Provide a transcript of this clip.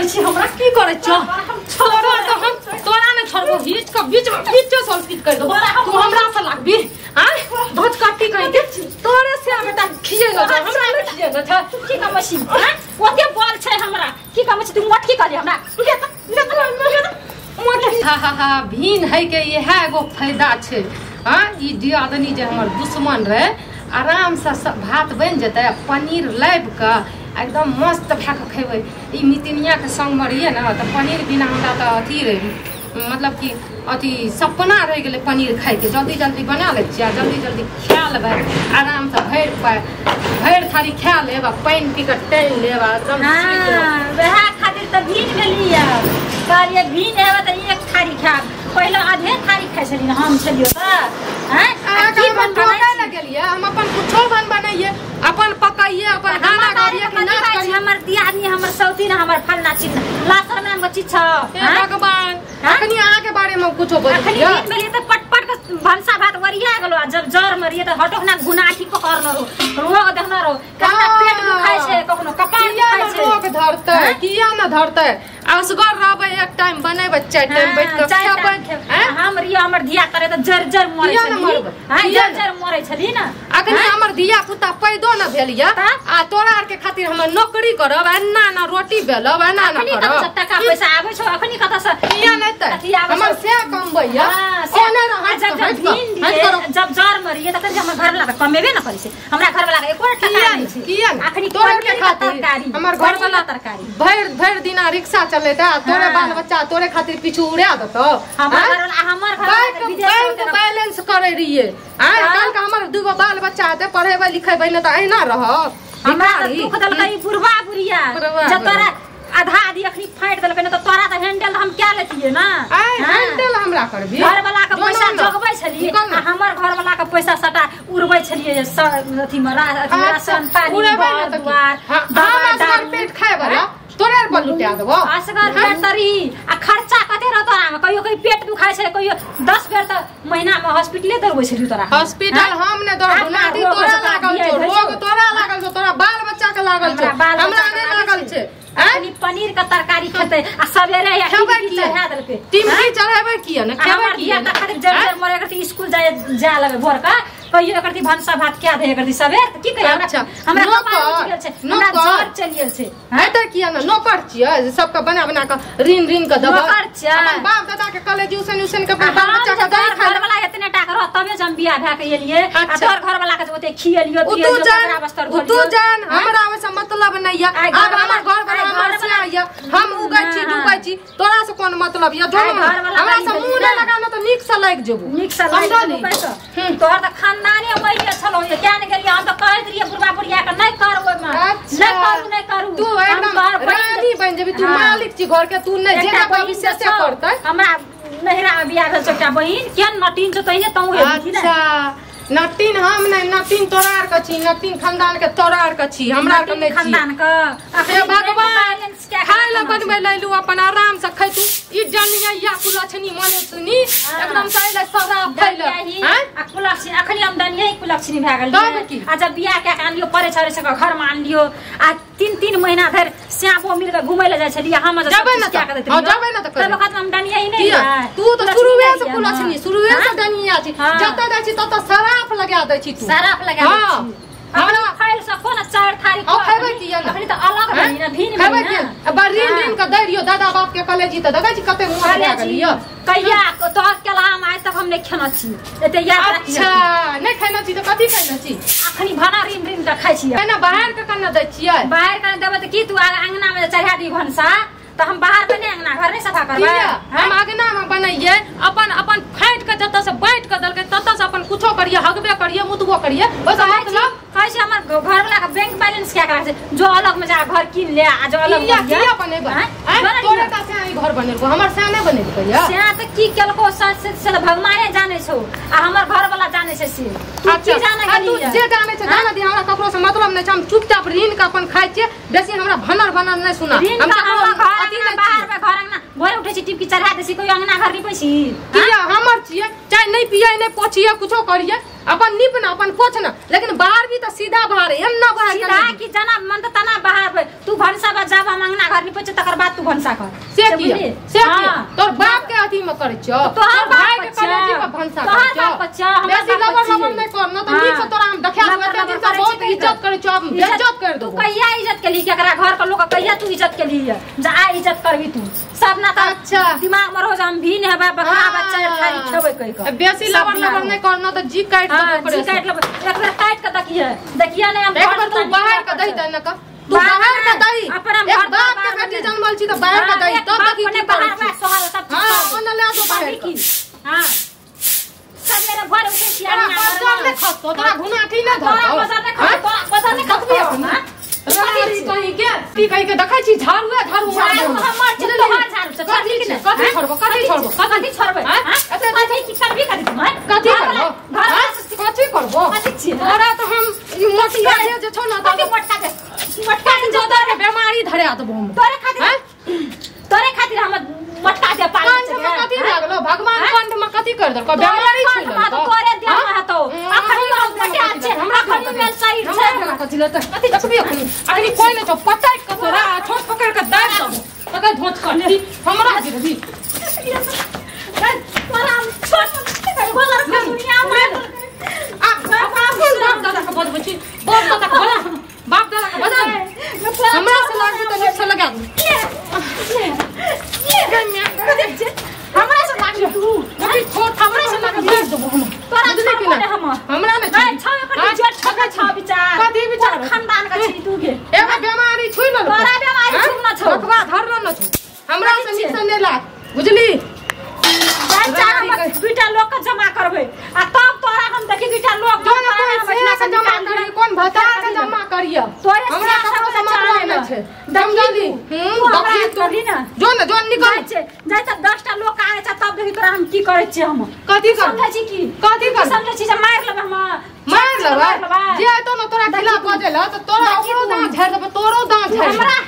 करे छी हमरा की करे छ छोड़ो तो हम तोरा ने छोड़बो बीच बीच सॉल्व कर दो तू हमरा से लागबी हां धोच काटी कहि के तोरे से बेटा खिएगा हमरा ने खिएगा था की का मशीन हां ओते बॉल छै हमरा की का मशीन तू मत की करी हमरा हा भीन है के यह एगो फायदा छै हां ई दियादनी जे हमर दुश्मन रहे आराम से भात बन जते पनीर लाइब के एकदम मस्त भए के खेबै ई मितिनिया के संग में रहिए ना तो पनीर बिना हमरा तो अथी रहे मतलब कि अथी सपना रह गए पनीर खाए के जल्दी जल्दी बना ले जल्दी जल्दी खा लेबै आराम से भर थारी खा लेब पानी पी के टैन लेब एकदम वह खातिर तो भीन गेलिए कहलिए भीन हेबे तो एक थारी खाब पहले आधे थारी खाइ छलिए हम छलियो त हैं की बन बनाए ल गेलिए हम अपन कुछो बन बनाइए अपन पकाइए अपन गाना गाइए कि नाच करिए हमर दियादनी हमर सौती ना हमर फलना चीज लासर नाम के चीज छ भगवान अखनी अहाँ के बारे में कुछो बोलिए अखनी दिन बेली तो पटपट के भंसा भात वरिया गेलो जब जर मरिए तो हटो ना गुनाठी पकड़न रो देखना रो कतना पेट दुखाय छै कखनो कपार दुखाय छै रोग धरते किया न धरते असगर रहबे एक टाइम बनेबे चार टाइम बैठ के खाबे हम रिया हमर धिया करे तो जर मरे छली हां जर मरे छली ना अखनी हमर धिया पुता पैदो न भेलिया आ तोरा आर के खातिर हम नौकरी करब एना ना रोटी बेलब एना ना करब टका पैसा आबै छ अखनी कत से किया नै त हमर से कमबैया ओने जब जर मरिए त हमर घर वाला कमेबे न करै छै हमरा घर वाला एको टका नै छै किया अखनी तोरा के खातिर हमर घर वाला तरकारी भर दिन रिक्शा चलेता तोरे बाल बच्चा तोरे खातिर पीछू उड़ा देतो हमर घर बैंक बैलेंस करे रहिए कल का हमर दुगो बाल बच्चा हेते पढ़ेबे लिखेबे न त एना रह हमरा दुख दलकै बुढ़वा बुढ़िया जब तोरा आधा आधी अखनी फाइट देलकै न त तोरा त हैंडल हम क्या लेतिए ना हैंडल हमरा करबी घर वाला के पैसा जगबै छलिए हमर घर वाला के पैसा सटा उड़बै छलिए अथी में राशन पानी दुआर हम पेट खाए वाला तोरे पर लुटा देबो असगर पेटरी आ खर्चा कते रहतो ना कहियो कहीं पेट दुखाय छै कहियो 10 बेर त महीना में हॉस्पिटले दरबै छलिए तोरा हॉस्पिटल हम ने दर बुनादी तोरा लागल छौ रोग तोरा लागल छौ तोरा बाल बच्चा के लागल छौ हमरा नै लागल छै अखनी पनीर का तरकारी खेते आ सवेरे या टिमकी चढ़ा देलके टिमकी चढ़ाबे किया न खेबे किया त खाली जर मरे करती स्कूल जा लगे भोर का कहियो करती भंसा भात क्या दे करती सवेर की कहियो हमरा नौकर गेल छै हमरा जर चलिए छै हेते किया न नौकर छियै सब के बना बना के रीन के दबा नौकर छियै अपन बाप दादा के कॉलेज ट्यूशन के बाल बच्चा के दई घर वाला इतने टाका रह तबे हम बियाह भए के एलिए आ तोर घर वाला के ओते खियलियो दियो तू जान हमरा से मतलब नै या अब हमर घर वाला हमर से आइया हम उगै छी डूबै छी तोरा से कोन मतलब या दोनों हमरा से मुंह नै लगाना त नीक से लाग जेबो नीक से लाग जेबो तोर त खानदानी पहिले छलो ये क्या नै गेलिए हम त कहैत रहिए बुढ़वा बुढ़िया के नै कर ओय में नै करू तू एकदम रानी बन जेबी तू मालिक छी घर के तू नै जेना भविष्य से करतै हमरा नहिरा में बियाह भेल छोटा बहिन केन नटीन छ तइने तऊ हे अच्छा नटीन हम नै नटीन तोरा आर के छी नटीन खानदान के तोरा आर के छी हमरा आर के नै छी खानदान के अरे भगवान खाय ल बनबै लैलू अपन आराम से खैतू ई जनिया या कुलछनी माने सुनी एकदम चाइले सराब खैले हैं आ कुलछनी अखनी हम दनिया कुलछनी भए गेल आ जब बियाह के आनियो परे छरे से घर में आन लियो आ 3 महीना धर श्यामो मिल के घुमै ले जाय छलिए हम जबै न क्या करत हां जबै न त तब वक्त हम दनिया ही नहीं तू तो शुरुए से कुलछनी शुरुए से दनिया छी जत दै छी तत सराफ लगा दै छी तू सराफ लगा दै छी हमरा खाइल सको न चार थारी ओ खैबे किया न अखनी त अलग बनी न भीन खैबे किया बरीन दिन के दैरियो दादा बाप के कॉलेज त दादा जी कते मुंह लगा गेलियो कहिया तोहर केला हम आज तक हम नै खेना छी एते याद रखी अच्छा नै खेना छी त कथि खेना छी अखनी भाना रिन का खाइ छी केना बाहर के कन्ना दै छियै बाहर के देबे त की तू अंगना में चढ़ा दी भंसा तो हम बाहर बने अंगना घर नहीं सफा करबे हम अंगना में बनइए अपन फाइट के जत से बैठ के दलके तत से अपन कुछो करिए हगबे करिए मुतबो करिए बस मतलब कैसे हमर घर वाला का बैंक बैलेंस क्या करे जो अलग में जा घर किन ले आ जो अलग किया बनेबे तोरे का से आई घर बनेबो हमर से नै बनेबे या से त की केलको से भगवाने जाने छौ आ हमर घर वाला जाने छै से तू की जाने गेली तू जे जाने छै जाने दी हमरा ककरो से मतलब नै छै हम चुपचाप रीन के अपन खाइ छियै बेसी हमरा भनर नै सुना हम अथी में बाहर में घर अंगना भोर उठे छी टिपकी चढ़ा देसी कोई अंगना घर नहीं पैसी किया हमर छियै चाहे नै पियै नै पोछिए कुछो करिए अपन निप ना अपन पोछ ना लेकिन बाहर भी तो सीधा बाहर एन्ना बाहर सीधा की जना मन त तना बाहर तू भरसा बा जाब हम अंगना घर नहीं पैछ तकर बाद तू भंसा कर से किया तोर बाप के अथी में करे छ तोहर भाई के कलेजी में भंसा कर छ तोहर बच्चा बेसी लबर नहीं करना तो नीक से तोरा हम देखा देते दिन से बहुत इज्जत करे छ बेइज्जत कर दो तू कहिया इज्जत के लिए केकरा घर के लोग कहिया तू इज्जत के लिए जा आ इज्जत करबी तू सब ना अच्छा दिमाग में रोज हम भी ने बा बकरा बच्चा खाली खेबै कहि के बेसी लबर नहीं करना तो जी काट दो जी काट लब एक बार काट के देखिए नहीं हम एक बार तू बाहर का दही देना का तू बाहर का दही एक बाप के बेटी जन्मल छी तो बाहर का दही तब देखी की बाहर में सोहर सब हां ओने ले तो बाहर की हां सब मेरे घर उठे छिया बाजार में खसतो तोरा घुनाठी ना धर बाजार में खसतो बाजार में खसबी अपना रानी कहीं के ती कहीं के देखै छी झाड़ू मार दे हमर छ तोहार झाड़ू से कथि के कथि छोड़बो हां अच्छा कथि की करबी कथि तुम कथि करबो कथि करबो कथि छी अरे तो हम मोटिया जे छौ ना कथि मटका के जो दरे बीमारी धरे देबो हम तोरे खातिर हम मटका दे पाल कंठ में कथि लागलो भगवान कंठ में कथि कर दर बीमारी छी तोरे दे रहतो अखनी हम मटका छै हमरा खनी में सही छै कथि ल त कथि देखबी अखनी कोई ने तो पटाई के तोरा छोट पकड़ के दाब दबो तके धोच कर हमरा गिरबी तोरा छोट कर गोलर के दुनिया में बाप दादा के बदबो छी बाप दादा के बदल हमरा से लागू तो नीक से लगा हमरा से लागू तू कथि छोट हमरा से लागू मार देबो हम तोरा बुझली कि ना हमरा में छ कथि जेठ ठका छ विचार कथि विचार खानदान के छी तू के एगो बीमारी छुई न तोरा बीमारी छुई न छौ अथवा धरलो न छौ हमरा से नीक से ने लाग बुझली बीटा लोग के जमा करबे आ तब तोरा हम देखि बीटा लोग जमा करी कोन भता के जमा करिया हमरा ककरो से मतलब नहीं छै दम जल्दी देखी करी ना जोन निकल जाय त 10 टा लोग आए छ तब देखि तोरा हम की करे छी हम कथि कर समझै छी की कथि कर समझै छी जे मार लेबे हम मार लेबे जे तो न तोरा खिला बजेला त तोरा ओकरो दांत झाड़ देबे तोरो दांत झाड़ हमरा